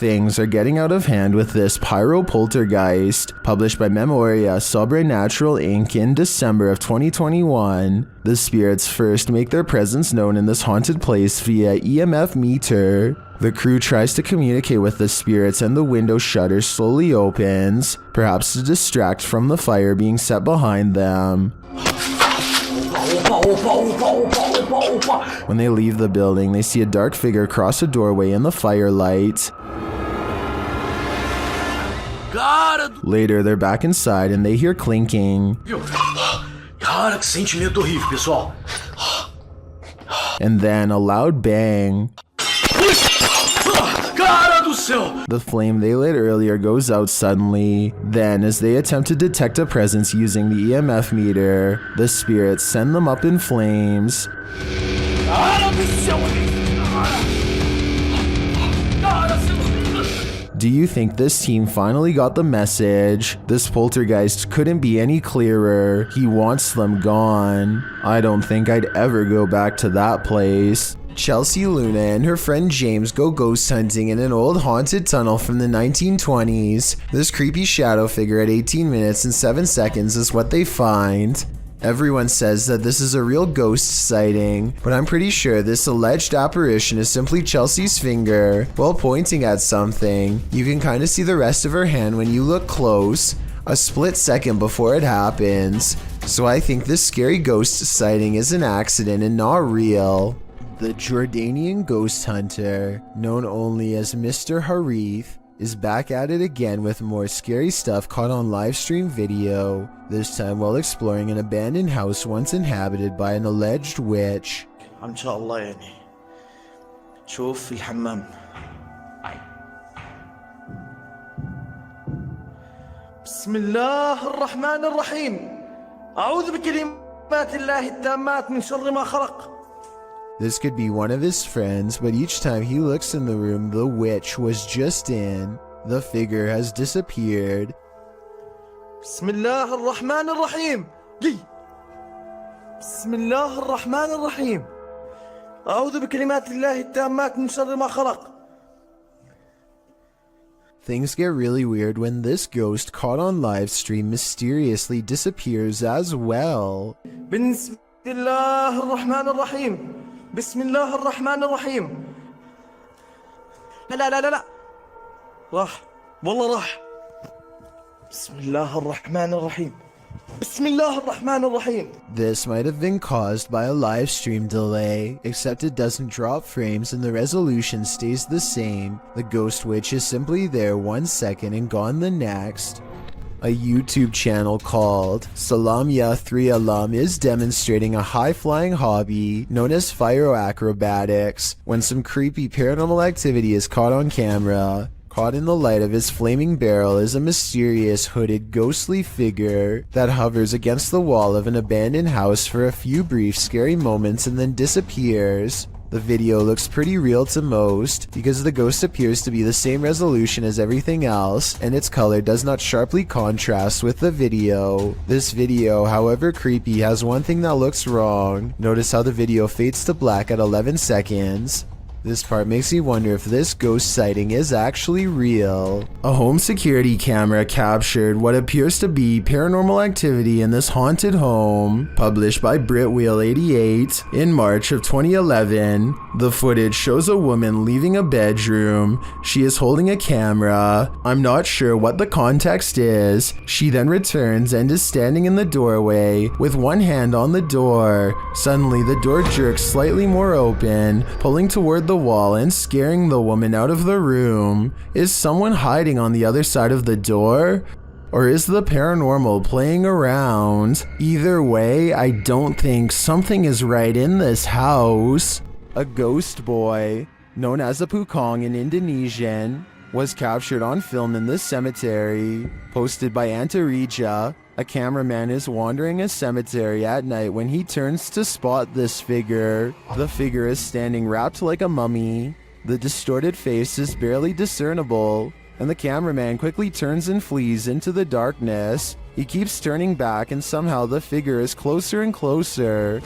Things are getting out of hand with this pyro-poltergeist. Published by Memoria Sobrenatural Inc. in December of 2021, the spirits first make their presence known in this haunted place via EMF meter. The crew tries to communicate with the spirits and the window shutter slowly opens, perhaps to distract from the fire being set behind them. When they leave the building, they see a dark figure cross a doorway in the firelight. Later, they're back inside and they hear clinking. Cara, que sentimento horrível, pessoal. And then a loud bang. Cara do céu! The flame they lit earlier goes out suddenly. Then, as they attempt to detect a presence using the EMF meter, the spirits send them up in flames. Cara do céu! Do you think this team finally got the message? This poltergeist couldn't be any clearer. He wants them gone. I don't think I'd ever go back to that place. Chelsea Luna and her friend James go ghost hunting in an old haunted tunnel from the 1920s. This creepy shadow figure at 18 minutes and 7 seconds is what they find. Everyone says that this is a real ghost sighting, but I'm pretty sure this alleged apparition is simply Chelsea's finger while pointing at something. You can kind of see the rest of her hand when you look close, a split second before it happens. So I think this scary ghost sighting is an accident and not real. The Jordanian ghost hunter, known only as Mr. Harith, is back at it again with more scary stuff caught on live stream video, this time while exploring an abandoned house once inhabited by an alleged witch. إن شاء الله يعني شوف في الحمام. بسم الله الرحمن الرحيم. أعوذ بكلمات الله التامات من شر ما خلق. This could be one of his friends, but each time he looks in the room the witch was just in, the figure has disappeared. بسم الله الرحمن الرحيم. بسم الله الرحمن الرحيم. أعوذ بكلمات الله التامات من شر ما خلق. Things get really weird when this ghost caught on live stream mysteriously disappears as well. بسم الله الرحمن الرحيم. بسم الله الرحمن الرحيم. لا راح والله راح. بسم الله الرحمن الرحيم. بسم الله الرحمن الرحيم. This might have been caused by a live stream delay, except it doesn't drop frames and the resolution stays the same. The ghost witch is simply there 1 second and gone the next. A YouTube channel called Salamya 3 Alam is demonstrating a high-flying hobby known as pyroacrobatics when some creepy paranormal activity is caught on camera. Caught in the light of his flaming barrel is a mysterious hooded ghostly figure that hovers against the wall of an abandoned house for a few brief scary moments and then disappears. The video looks pretty real to most because the ghost appears to be the same resolution as everything else and its color does not sharply contrast with the video. This video, however creepy, has one thing that looks wrong. Notice how the video fades to black at 11 seconds. This part makes me wonder if this ghost sighting is actually real. A home security camera captured what appears to be paranormal activity in this haunted home, published by Britwheel88 in March of 2011. The footage shows a woman leaving a bedroom. She is holding a camera. I'm not sure what the context is. She then returns and is standing in the doorway with one hand on the door. Suddenly, the door jerks slightly more open, pulling toward the wall and scaring the woman out of the room. Is someone hiding on the other side of the door? Or is the paranormal playing around? Either way, I don't think something is right in this house. A ghost boy, known as a pukong in Indonesian, was captured on film in this cemetery. Posted by Antarija, a cameraman is wandering a cemetery at night when he turns to spot this figure. The figure is standing wrapped like a mummy. The distorted face is barely discernible, and the cameraman quickly turns and flees into the darkness. He keeps turning back and somehow the figure is closer and closer.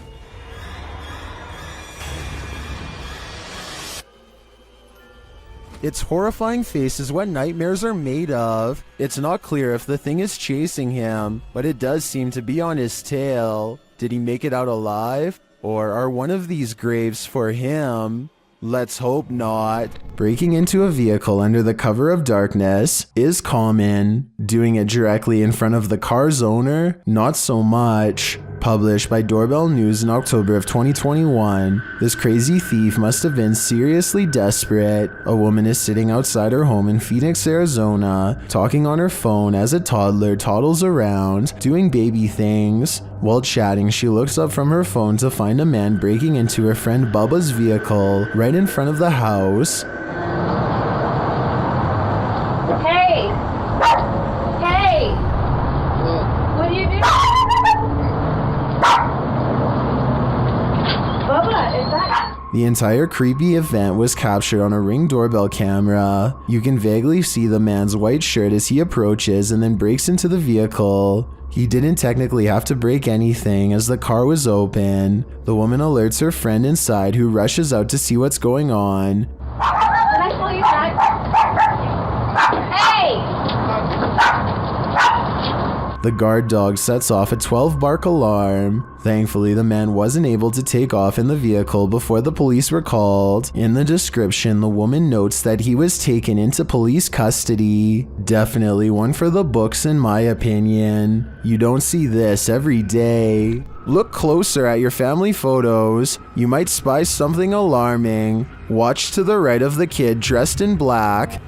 Its horrifying face is what nightmares are made of. It's not clear if the thing is chasing him, but it does seem to be on his tail. Did he make it out alive? Or are one of these graves for him? Let's hope not. Breaking into a vehicle under the cover of darkness is common. Doing it directly in front of the car's owner, not so much. Published by Doorbell News in October of 2021, this crazy thief must have been seriously desperate. A woman is sitting outside her home in Phoenix, Arizona, talking on her phone as a toddler toddles around, doing baby things. While chatting, she looks up from her phone to find a man breaking into her friend Bubba's vehicle right in front of the house. Hey! Hey! What are you doing? Bubba, is that... The entire creepy event was captured on a Ring doorbell camera. You can vaguely see the man's white shirt as he approaches and then breaks into the vehicle. He didn't technically have to break anything as the car was open. The woman alerts her friend inside, who rushes out to see what's going on. Can I call you back? Hey! The guard dog sets off a 12-bark alarm. Thankfully, the man wasn't able to take off in the vehicle before the police were called. In the description, the woman notes that he was taken into police custody. Definitely one for the books in my opinion. You don't see this every day. Look closer at your family photos. You might spy something alarming. Watch to the right of the kid dressed in black.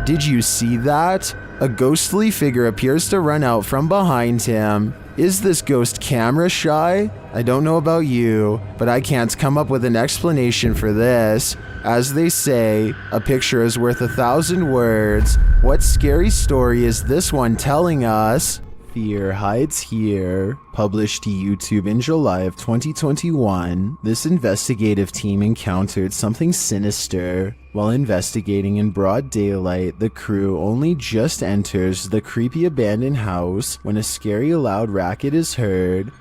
Did you see that? A ghostly figure appears to run out from behind him. Is this ghost camera shy? I don't know about you, but I can't come up with an explanation for this. As they say, a picture is worth 1,000 words. What scary story is this one telling us? Fear hides here. Published to YouTube in July of 2021, this investigative team encountered something sinister. While investigating in broad daylight, the crew only just enters the creepy abandoned house when a scary loud racket is heard.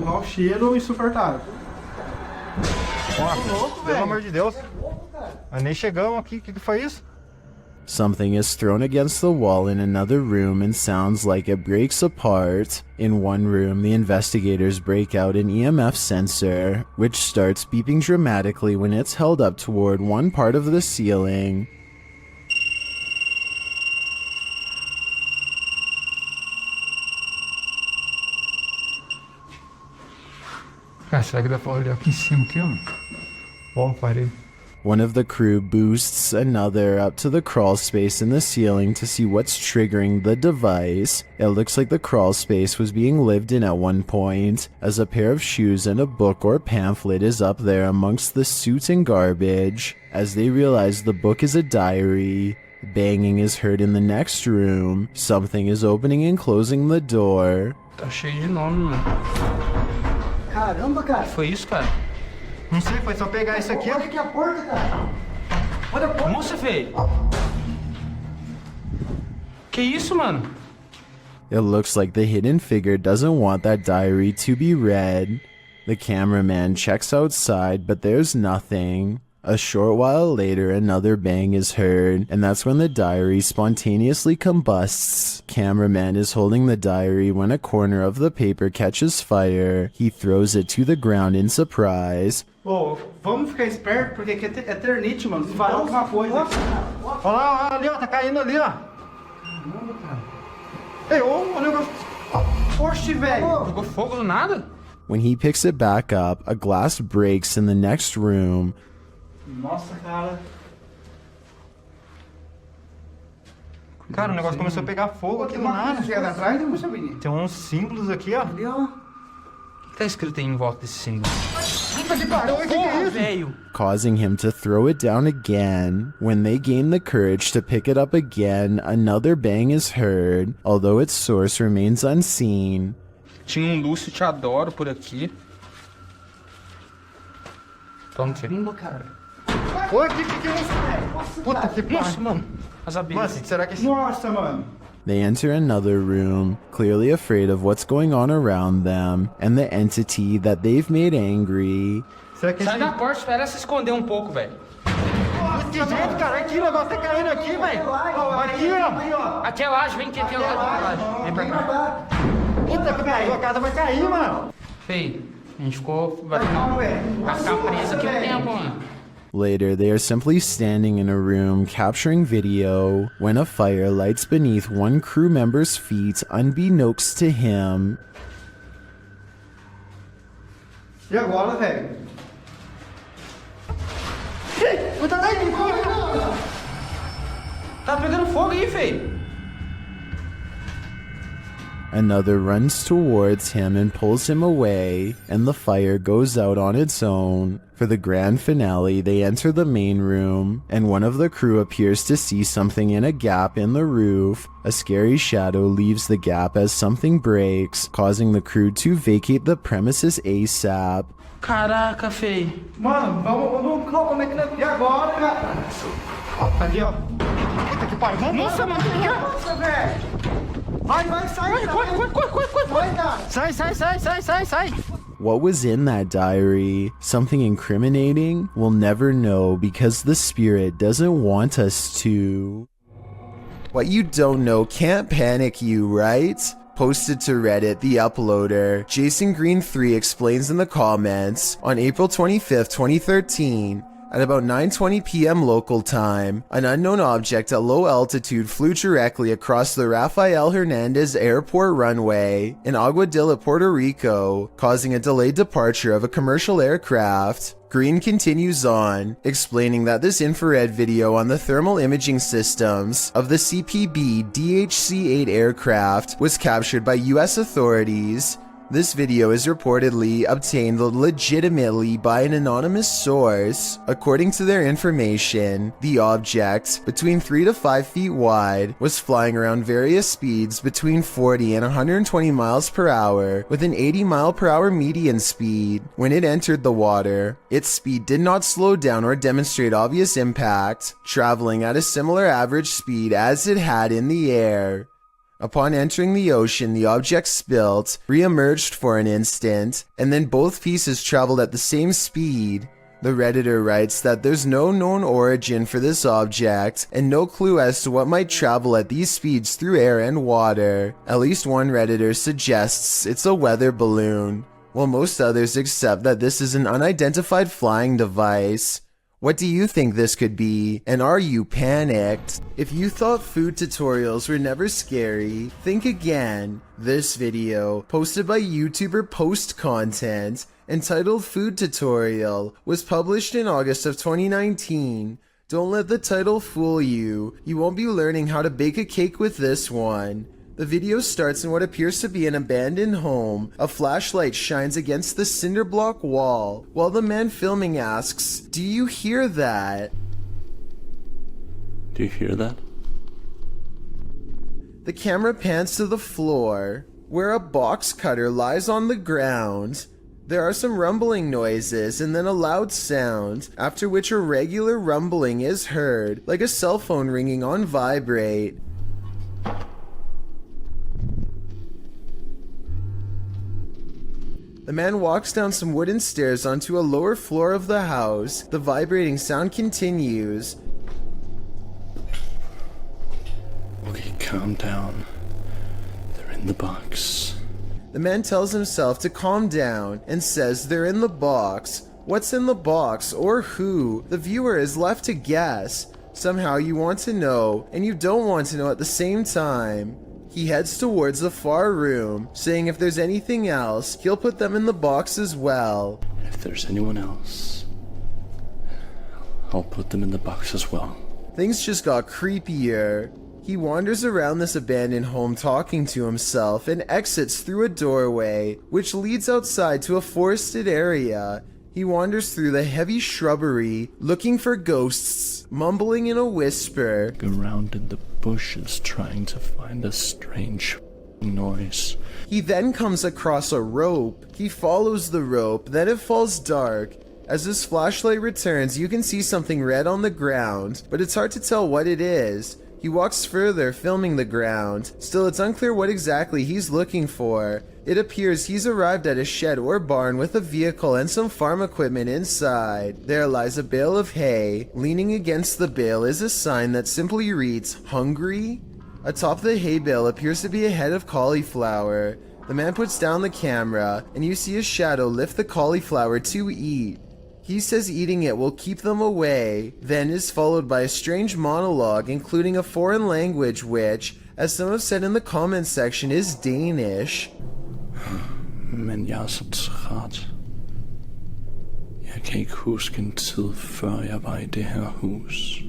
Mau cheiro insuportável. Pelo amor de Deus. Mas nem chegamos aqui, o que foi isso? Something is thrown against the wall in another room and sounds like it breaks apart. In one room, the investigators break out an EMF sensor, which starts beeping dramatically when it's held up toward one part of the ceiling. Cara, será que dá pra olhar aqui em cima aqui, ó? Bom, parei. One of the crew boosts another up to the crawl space in the ceiling to see what's triggering the device. It looks like the crawl space was being lived in at one point, as a pair of shoes and a book or pamphlet is up there amongst the soot and garbage. As they realize the book is a diary, banging is heard in the next room. Something is opening and closing the door. Tá cheio de nome, mano. Caramba, cara. Foi isso, cara? Não sei, foi só pegar isso aqui, ó. Olha aqui a porta, cara. Olha a porta. Moça, velho. Que isso, mano? It looks like the hidden figure doesn't want that diary to be read. The cameraman checks outside, but there's nothing. A short while later, another bang is heard, and that's when the diary spontaneously combusts. Cameraman is holding the diary when a corner of the paper catches fire. He throws it to the ground in surprise. Ô, vamos ficar esperto, porque aqui é eternite, mano. Se falar alguma coisa. Olha lá, ali, ó, tá caindo ali, ó. Caramba, cara. Ei, ô, o negócio. Oxe, velho. Jogou fogo do nada? When he picks it back up, a glass breaks in the next room. Nossa, cara. Cara, o negócio começou a pegar fogo aqui Tem do uma coisa nada. chegada atrás, não sabia. Tem uns símbolos aqui, ó. Ali, ó. O que tá escrito aí em volta desse símbolo? Puta que pariu, o que é isso? Velho. Causing him to throw it down again. When they gain the courage to pick it up again, another bang is heard, although its source remains unseen. Tinha um Lúcio Te Adoro por aqui. Toma, filho. Caramba, cara. Oi, que é isso, velho? Puta que Nossa, pariu. mano. As abelhas. Mano, será que esse... Nossa, mano. They enter another room, clearly afraid of what's going on around them and the entity that they've made angry. Será que Sai esse... da porta, espera se esconder um pouco, velho. Que jeito, cara? Aqui, o negócio tá caindo aqui, velho. Aqui, ó. Aqui é laje, vem aqui, aqui é laje. Vem pra cá. Puta que pariu, a casa vai cair, mano. Feio, a gente ficou... Vai ficar preso aqui um tempo, mano. Later, they are simply standing in a room capturing video when a fire lights beneath one crew member's feet unbeknownst to him. E agora, velho? Cuidado aí, corre! Tá pegando fogo aí, feio. Another runs towards him and pulls him away, and the fire goes out on its own. For the grand finale, they enter the main room, and one of the crew appears to see something in a gap in the roof. A scary shadow leaves the gap as something breaks, causing the crew to vacate the premises ASAP. Caraca, feio. Mano, vamos como é que... E agora, cara? Aqui, ó. Puta que pariu. Nossa, mano. Nossa, velho. Vai, sai. Corre, cara. Sai. What was in that diary? Something incriminating? We'll never know because the spirit doesn't want us to. What you don't know can't panic you, right? Posted to Reddit, the uploader, Jason Green 3 explains in the comments, on April 25th, 2013, at about 9:20 p.m. local time, an unknown object at low altitude flew directly across the Rafael Hernandez Airport runway in Aguadilla, Puerto Rico, causing a delayed departure of a commercial aircraft. Green continues on, explaining that this infrared video on the thermal imaging systems of the CPB DHC-8 aircraft was captured by US authorities. This video is reportedly obtained legitimately by an anonymous source. According to their information, the object, between 3 to 5 feet wide, was flying around various speeds between 40 and 120 miles per hour with an 80 mile per hour median speed. When it entered the water, its speed did not slow down or demonstrate obvious impact, traveling at a similar average speed as it had in the air. Upon entering the ocean, the object spilt, re-emerged for an instant, and then both pieces traveled at the same speed. The Redditor writes that there's no known origin for this object, and no clue as to what might travel at these speeds through air and water. At least one Redditor suggests it's a weather balloon, while most others accept that this is an unidentified flying device. What do you think this could be, and are you panicked? If you thought food tutorials were never scary, think again. This video, posted by YouTuber Post Content, entitled Food Tutorial, was published in August of 2019. Don't let the title fool you. You won't be learning how to bake a cake with this one. The video starts in what appears to be an abandoned home. A flashlight shines against the cinder block wall, while the man filming asks, "Do you hear that?" Do you hear that? The camera pans to the floor, where a box cutter lies on the ground. There are some rumbling noises and then a loud sound, after which a regular rumbling is heard, like a cell phone ringing on vibrate. The man walks down some wooden stairs onto a lower floor of the house. The vibrating sound continues. Okay, calm down. They're in the box. The man tells himself to calm down and says they're in the box. What's in the box or who? The viewer is left to guess. Somehow you want to know and you don't want to know at the same time. He heads towards the far room, saying if there's anything else, he'll put them in the box as well. If there's anyone else, I'll put them in the box as well. Things just got creepier. He wanders around this abandoned home talking to himself and exits through a doorway, which leads outside to a forested area. He wanders through the heavy shrubbery, looking for ghosts, mumbling in a whisper. Around in the bushes trying to find a strange noise. He then comes across a rope. He follows the rope, then it falls dark. As his flashlight returns, you can see something red on the ground, but it's hard to tell what it is. He walks further, filming the ground. Still, it's unclear what exactly he's looking for. It appears he's arrived at a shed or barn with a vehicle and some farm equipment inside. There lies a bale of hay. Leaning against the bale is a sign that simply reads, "Hungry?" Atop the hay bale appears to be a head of cauliflower. The man puts down the camera, and you see a shadow lift the cauliflower to eat. He says eating it will keep them away, then is followed by a strange monologue including a foreign language which, as some have said in the comments section, is Danish. Men jeg så træt. Jeg kan ikke huske en tid før jeg var I det her hus.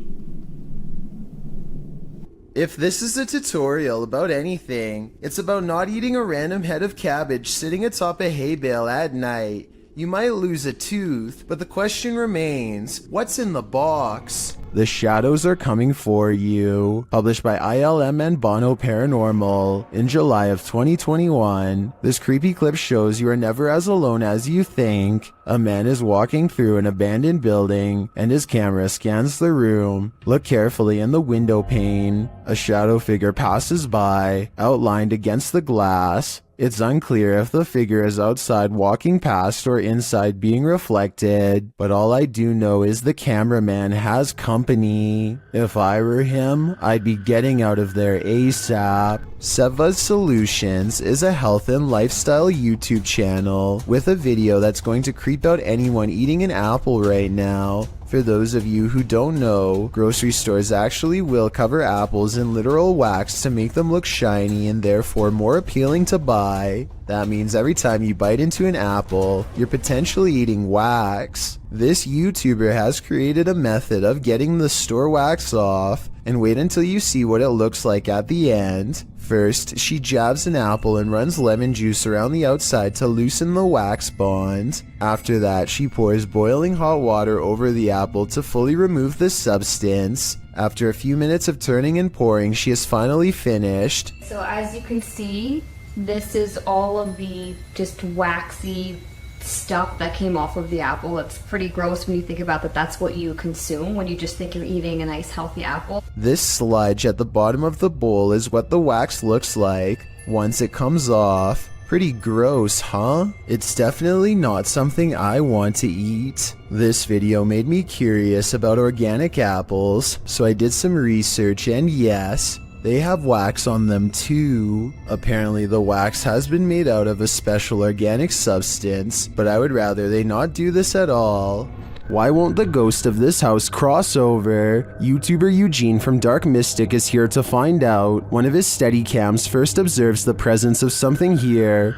If this is a tutorial about anything, it's about not eating a random head of cabbage sitting atop a hay bale at night. You might lose a tooth, but the question remains, what's in the box? The Shadows Are Coming For You, published by ILM and Bono Paranormal in July of 2021. This creepy clip shows you are never as alone as you think. A man is walking through an abandoned building, and his camera scans the room. Look carefully in the window pane. A shadow figure passes by, outlined against the glass. It's unclear if the figure is outside walking past or inside being reflected, but all I do know is the cameraman has company. If I were him, I'd be getting out of there ASAP. Seva's Solutions is a health and lifestyle YouTube channel with a video that's going to creep out anyone eating an apple right now. For those of you who don't know, grocery stores actually will cover apples in literal wax to make them look shiny and therefore more appealing to buy. That means every time you bite into an apple, you're potentially eating wax. This YouTuber has created a method of getting the store wax off, and wait until you see what it looks like at the end. First, she jabs an apple and runs lemon juice around the outside to loosen the wax bond. After that, she pours boiling hot water over the apple to fully remove the substance. After a few minutes of turning and pouring, she is finally finished. So as you can see, this is all of the just waxy stuff that came off of the apple. It's pretty gross when you think about that. That's what you consume when you just think you're eating a nice healthy apple. This sludge at the bottom of the bowl is what the wax looks like once it comes off. Pretty gross, huh? It's definitely not something I want to eat. This video made me curious about organic apples, so I did some research, and yes, they have wax on them too. Apparently the wax has been made out of a special organic substance, but I would rather they not do this at all. Why won't the ghost of this house cross over? YouTuber Eugene from Dark Mystic is here to find out. One of his Steadicams first observes the presence of something here.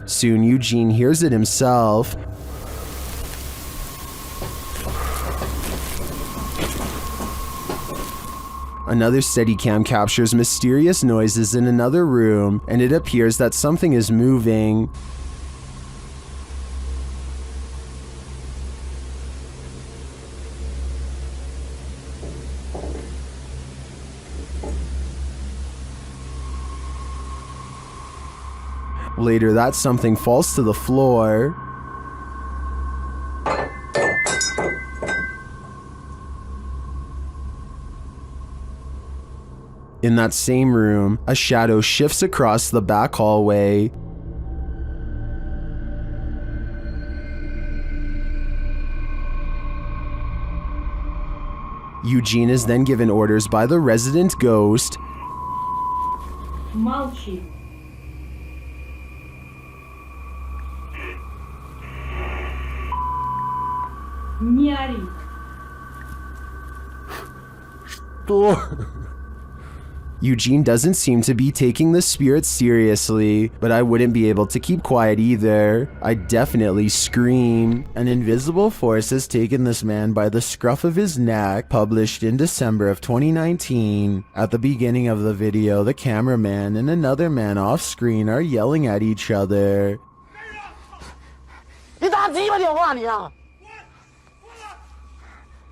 Soon Eugene hears it himself. Another Steadicam captures mysterious noises in another room, and it appears that something is moving. Later, that something falls to the floor. In that same room, a shadow shifts across the back hallway. Eugene is then given orders by the resident ghost. Молчи. Не ори. Eugene doesn't seem to be taking the spirit seriously, but I wouldn't be able to keep quiet either. I'd definitely scream. An invisible force has taken this man by the scruff of his neck, published in December of 2019. At the beginning of the video, the cameraman and another man off screen are yelling at each other. 你打鸡巴电话你啊！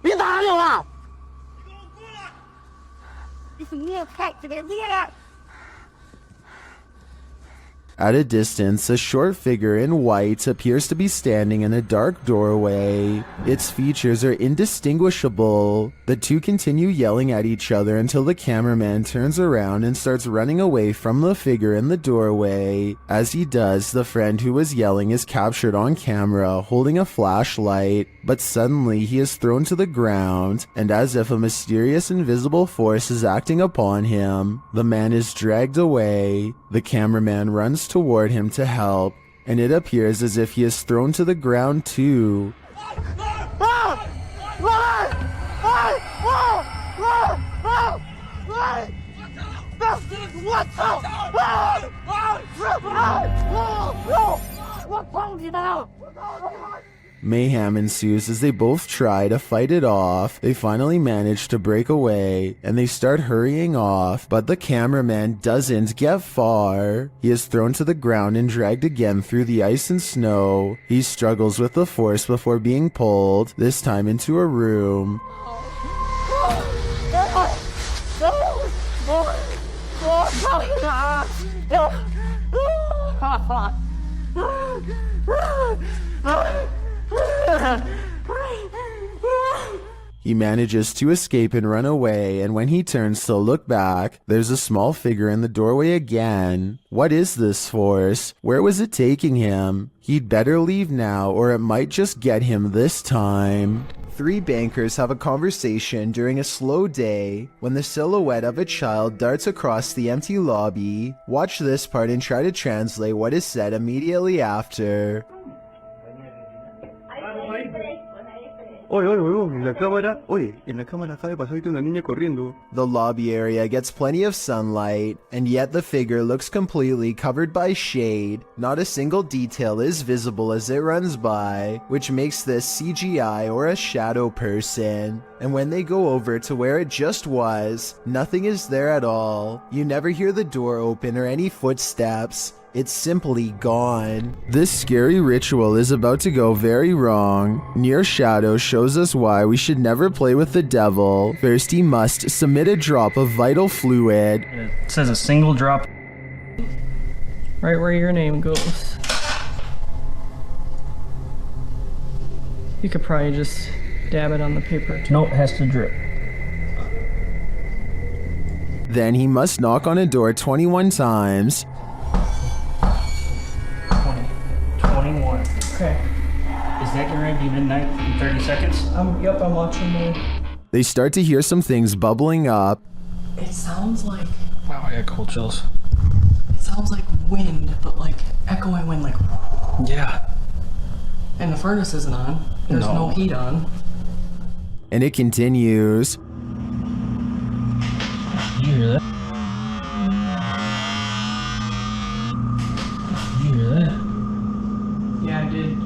你打啥电话？你是你也看这个这个。At a distance, a short figure in white appears to be standing in a dark doorway. Its features are indistinguishable. The two continue yelling at each other until the cameraman turns around and starts running away from the figure in the doorway. As he does, the friend who was yelling is captured on camera holding a flashlight, but suddenly he is thrown to the ground, and as if a mysterious invisible force is acting upon him, the man is dragged away. The cameraman runs toward him to help, and it appears as if he is thrown to the ground too. Mayhem ensues as they both try to fight it off. They finally manage to break away and they start hurrying off, but the cameraman doesn't get far. He is thrown to the ground and dragged again through the ice and snow. He struggles with the force before being pulled, this time into a room. He manages to escape and run away, and when he turns to look back, there's a small figure in the doorway again. What is this force? Where was it taking him? He'd better leave now, or it might just get him this time. Three bankers have a conversation during a slow day when the silhouette of a child darts across the empty lobby. Watch this part and try to translate what is said immediately after. En la cámara acaba de pasar ahorita una niña corriendo. The lobby area gets plenty of sunlight, and yet the figure looks completely covered by shade. Not a single detail is visible as it runs by, which makes this CGI or a shadow person. And when they go over to where it just was, nothing is there at all. You never hear the door open or any footsteps. It's simply gone. This scary ritual is about to go very wrong. Near Shadow shows us why we should never play with the devil. First, he must submit a drop of vital fluid. It says a single drop. Right where your name goes. You could probably just dab it on the paper. No, it has to drip. Then he must knock on a door 21 times. 21. Okay. Is that your ready midnight in 30 seconds? Yep, I'm watching the... They start to hear some things bubbling up. It sounds like... Wow, I got cold chills. It sounds like wind, but like echoing wind, like... Yeah. And the furnace isn't on. There's no heat on. And it continues. You hear that? You hear that? Yeah, I did.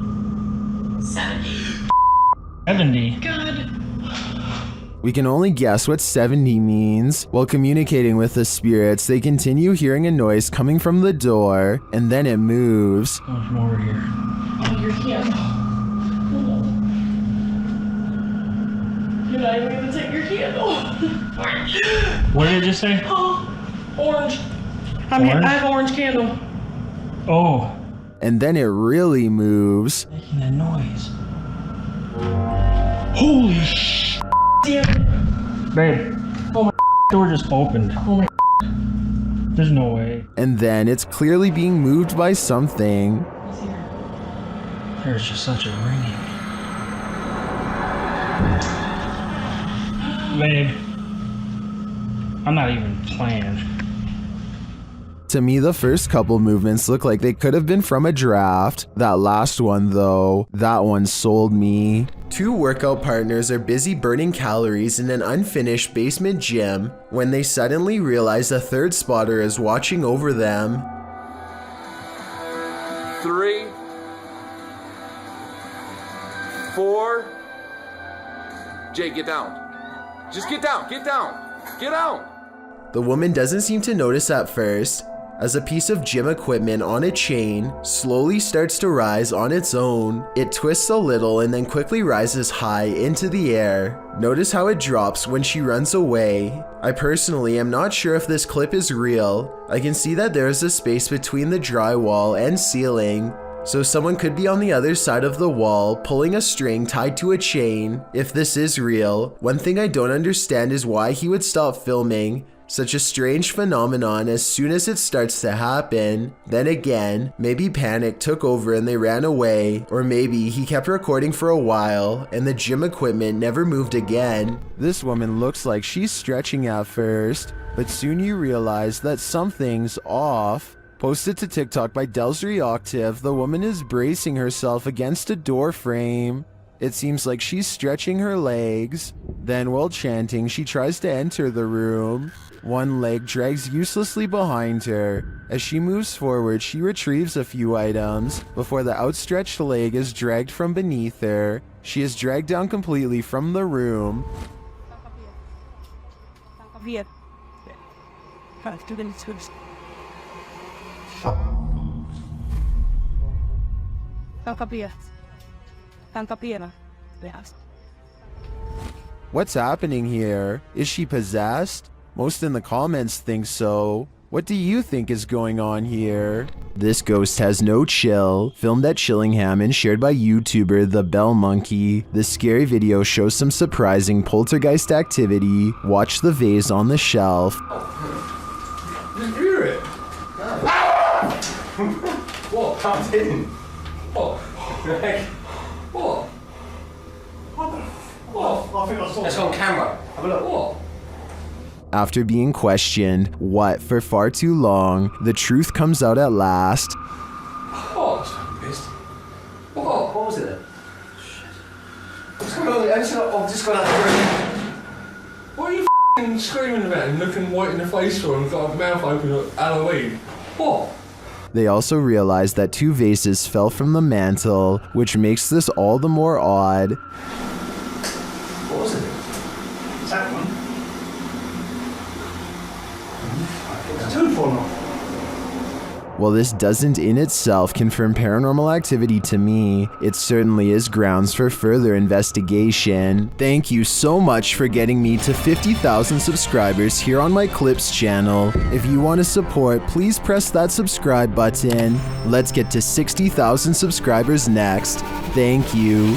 70. God. We can only guess what 70 means. While communicating with the spirits, they continue hearing a noise coming from the door, and then it moves. Much more over here. Oh, your candle. You're not even gonna take your candle. What did it just say? Oh, orange. I mean, Orange? I have orange candle. Oh. And then it really moves. Making that noise. Holy sh! Damn it. Babe. Oh my door just opened. Oh my. There's no way. And then it's clearly being moved by something. There's just such a ringing. Babe. I'm not even playing. To me, the first couple movements look like they could have been from a draft. That last one, though, that one sold me. Two workout partners are busy burning calories in an unfinished basement gym when they suddenly realize a third spotter is watching over them. 3, 4. Jay, get down. Just get down. Get down. Get down. The woman doesn't seem to notice at first. as a piece of gym equipment on a chain slowly starts to rise on its own. It twists a little and then quickly rises high into the air. Notice how it drops when she runs away. I personally am not sure if this clip is real. I can see that there is a space between the drywall and ceiling, so someone could be on the other side of the wall pulling a string tied to a chain. If this is real, one thing I don't understand is why he would stop filming such a strange phenomenon as soon as it starts to happen. Then again, maybe panic took over and they ran away, or maybe he kept recording for a while and the gym equipment never moved again. This woman looks like she's stretching at first, but soon you realize that something's off. Posted to TikTok by Delsry Octave, the woman is bracing herself against a door frame. It seems like she's stretching her legs. Then while chanting, she tries to enter the room. One leg drags uselessly behind her. As she moves forward, she retrieves a few items before the outstretched leg is dragged from beneath her. She is dragged down completely from the room. What's happening here? Is she possessed? Most in the comments think so. What do you think is going on here? This ghost has no chill. Filmed at Chillingham and shared by YouTuber The Bell Monkey. This scary video shows some surprising poltergeist activity. Watch the vase on the shelf. Did you hear it? What? Can't in. What? What? What? I think I saw it. It's on camera. Have a look. What? After being questioned, what, for far too long, the truth comes out at last. What? I'm pissed. What? What was it then? Shit. What's going on? I've just gone out the room. What are you f***ing screaming about and looking white in the face for and got a mouth open at Halloween? What? They also realized that 2 vases fell from the mantle, which makes this all the more odd. What was it? Is that one? It's 2 falling off. While this doesn't in itself confirm paranormal activity to me, it certainly is grounds for further investigation. Thank you so much for getting me to 50,000 subscribers here on my Clips channel. If you want to support, please press that subscribe button. Let's get to 60,000 subscribers next. Thank you.